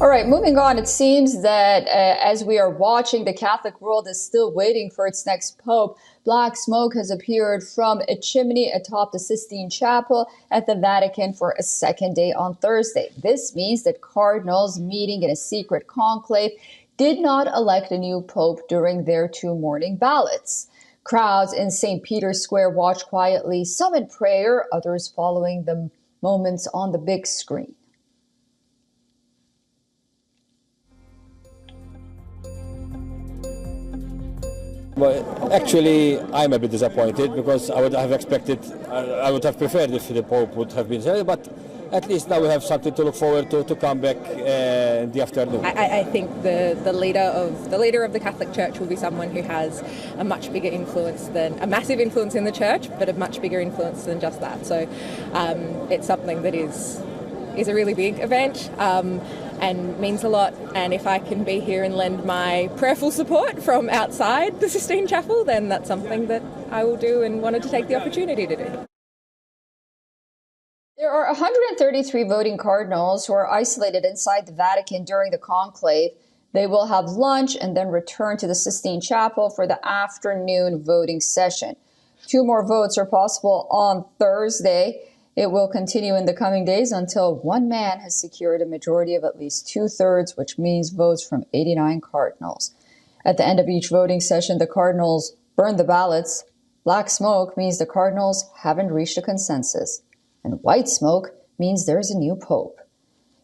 All right, moving on. It seems that as we are watching, the Catholic world is still waiting for its next pope. Black smoke has appeared from a chimney atop the Sistine Chapel at the Vatican for a second day on Thursday. This means that cardinals meeting in a secret conclave did not elect a new pope during their two morning ballots. Crowds in St. Peter's Square watched quietly, some in prayer, others following the moments on the big screen. Well, actually, I'm a bit disappointed because I would have expected, I would have preferred if the Pope would have been there, but at least now we have something to look forward to come back in the afternoon. I think the leader of the Catholic Church will be someone who has a much bigger influence a massive influence in the church, but a much bigger influence than just that. So it's something that is a really big event. And means a lot, and if I can be here and lend my prayerful support from outside the Sistine Chapel, then that's something that I will do and wanted to take the opportunity to do. There are 133 voting cardinals who are isolated inside the Vatican during the conclave. They will have lunch and then return to the Sistine Chapel for the afternoon voting session. 2 more votes are possible on Thursday. It will continue in the coming days until one man has secured a majority of at least 2/3, which means votes from 89 cardinals. At the end of each voting session, the cardinals burn the ballots. Black smoke means the cardinals haven't reached a consensus. And white smoke means there's a new pope.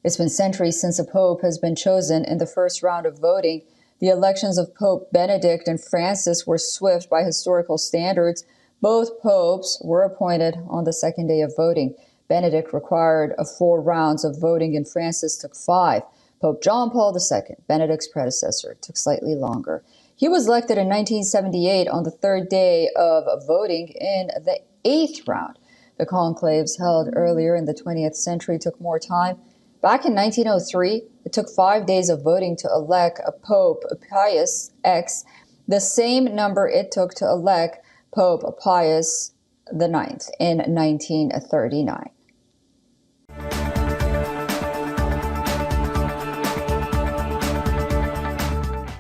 It's been centuries since a pope has been chosen in the first round of voting. The elections of Pope Benedict and Francis were swift by historical standards. Both popes were appointed on the second day of voting. Benedict required 4 rounds of voting and Francis took 5. Pope John Paul II, Benedict's predecessor, took slightly longer. He was elected in 1978 on the 3rd day of voting in the 8th round. The conclaves held earlier in the 20th century took more time. Back in 1903, it took 5 days of voting to elect a Pope Pius X, the same number it took to elect Pope Pius IX in 1939.